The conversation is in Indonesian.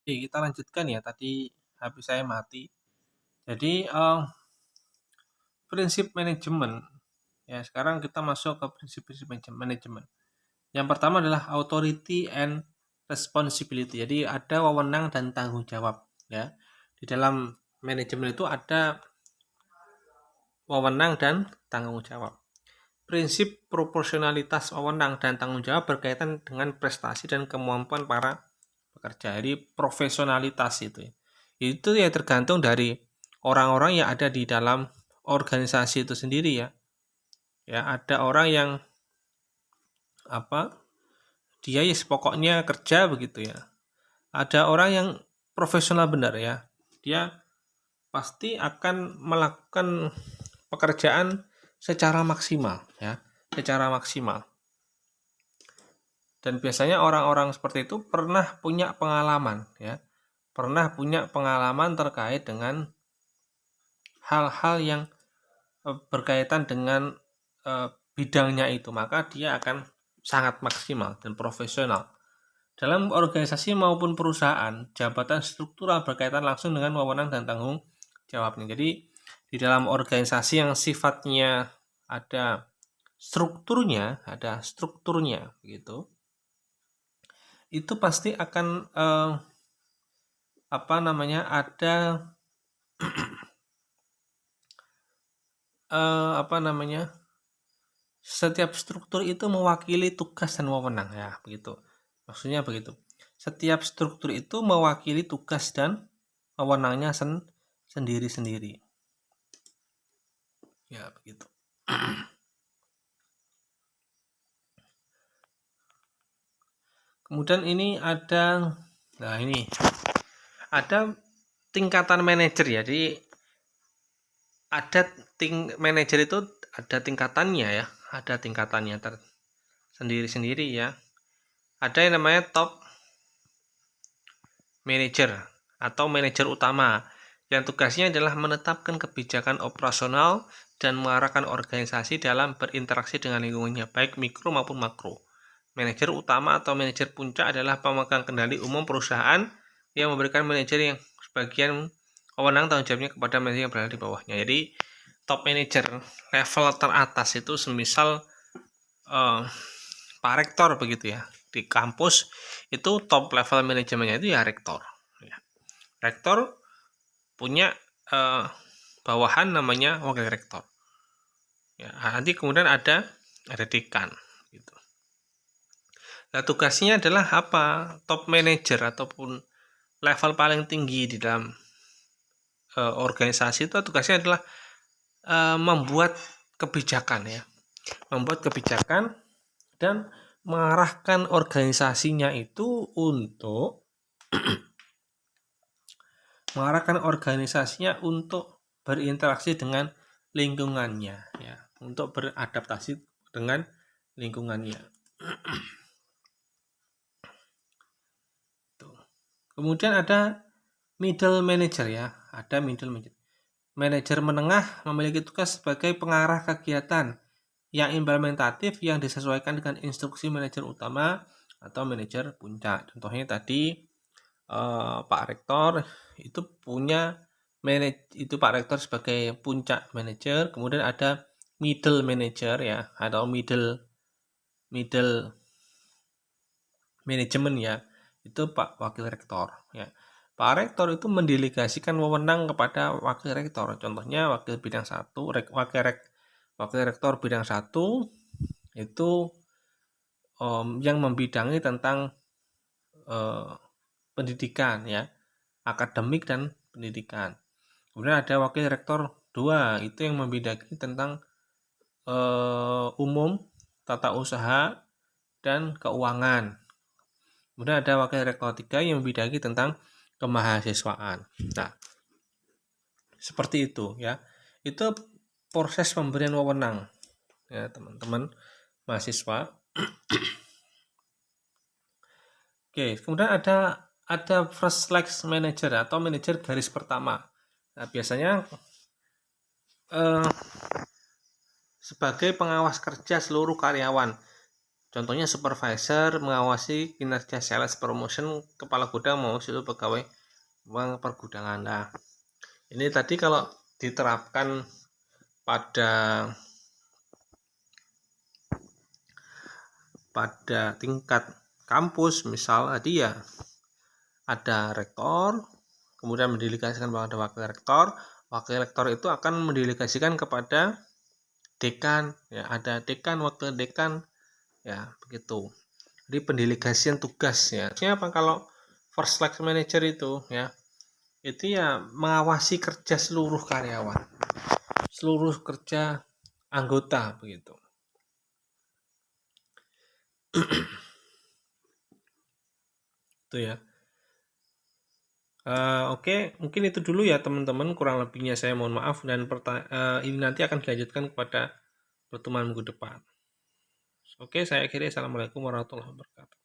Oke, kita lanjutkan ya. Tadi HP saya mati. Jadi, prinsip manajemen. Ya, sekarang kita masuk ke prinsip-prinsip manajemen. Yang pertama adalah authority and responsibility. Jadi ada wewenang dan tanggung jawab. Ya, di dalam manajemen itu ada wewenang dan tanggung jawab. Prinsip proporsionalitas wewenang dan tanggung jawab berkaitan dengan prestasi dan kemampuan para pekerja. Jadi profesionalitas itu ya. Itu ya tergantung dari orang-orang yang ada di dalam organisasi itu sendiri ya. Ya, ada orang yang apa? Dia ya pokoknya kerja begitu ya. Ada orang yang profesional benar ya. Dia pasti akan melakukan pekerjaan secara maksimal ya, secara maksimal. Dan biasanya orang-orang seperti itu pernah punya pengalaman ya. Pernah punya pengalaman terkait dengan hal-hal yang berkaitan dengan bidangnya itu, maka dia akan sangat maksimal dan profesional. Dalam organisasi maupun perusahaan, jabatan struktural berkaitan langsung dengan wewenang dan tanggung jawabnya. Jadi di dalam organisasi yang sifatnya ada strukturnya begitu, itu pasti akan ada setiap struktur itu mewakili tugas dan wewenang ya begitu. Maksudnya begitu. Setiap struktur itu mewakili tugas dan wewenangnya sendiri-sendiri. Ya begitu. Kemudian ini ada tingkatan manajer ya. Jadi ada manajer itu ada tingkatannya ya, ada tingkatannya sendiri-sendiri ya. Ada yang namanya top manager atau manajer utama yang tugasnya adalah menetapkan kebijakan operasional dan mengarahkan organisasi dalam berinteraksi dengan lingkungannya, baik mikro maupun makro. Manajer utama atau manajer puncak adalah pemegang kendali umum perusahaan yang memberikan manajer yang sebagian wewenang tanggung jawabnya kepada manajer yang berada di bawahnya. Jadi top manager level teratas itu semisal Pak Rektor begitu ya. Di kampus itu top level manajemennya itu ya rektor. Rektor punya bawahan namanya wakil rektor. Ya, nanti kemudian ada dekan gitu. Nah, tugasnya adalah apa? Top manager ataupun level paling tinggi di dalam organisasi itu tugasnya adalah membuat kebijakan ya. Membuat kebijakan dan mengarahkan organisasinya itu untuk berinteraksi dengan lingkungannya ya, untuk beradaptasi dengan lingkungannya. Kemudian ada middle manager ya, ada middle manager. Manajer menengah memiliki tugas sebagai pengarah kegiatan yang implementatif yang disesuaikan dengan instruksi manajer utama atau manajer puncak. Contohnya tadi Pak Rektor itu Pak Rektor sebagai puncak manajer, kemudian ada middle manager ya, atau middle manajemen ya, itu Pak Wakil Rektor ya. Pak Rektor itu mendelegasikan wewenang kepada Wakil Rektor. Contohnya Wakil Bidang 1, Wakil Rektor Bidang 1 itu yang membidangi tentang pendidikan ya, akademik dan pendidikan. Kemudian ada Wakil Rektor 2, itu yang membidangi tentang umum, tata usaha, dan keuangan. Kemudian ada Wakil Rektor 3 yang membidangi tentang kemahasiswaan. Nah, seperti itu ya. Itu proses pemberian wewenang ya teman-teman mahasiswa. Oke, kemudian ada first leg manager atau manajer garis pertama. Nah, biasanya sebagai pengawas kerja seluruh karyawan. Contohnya supervisor mengawasi kinerja sales promotion, kepala gudang mengawasi seluruh pegawai pergudangan. Nah, ini tadi kalau diterapkan pada tingkat kampus, misal tadi ya ada rektor, kemudian mendelegasikan kepada wakil rektor itu akan mendelegasikan kepada dekan, ya ada dekan, wakil dekan, ya begitu. Jadi pendelegasian tugas ya. Artinya apa? Kalau first line manager itu ya mengawasi kerja seluruh karyawan, seluruh kerja anggota begitu. Itu ya. Oke, mungkin itu dulu ya teman-teman. Kurang lebihnya saya mohon maaf, dan ini nanti akan dilanjutkan kepada pertemuan minggu depan. Oke, saya akhiri. Assalamualaikum warahmatullahi wabarakatuh.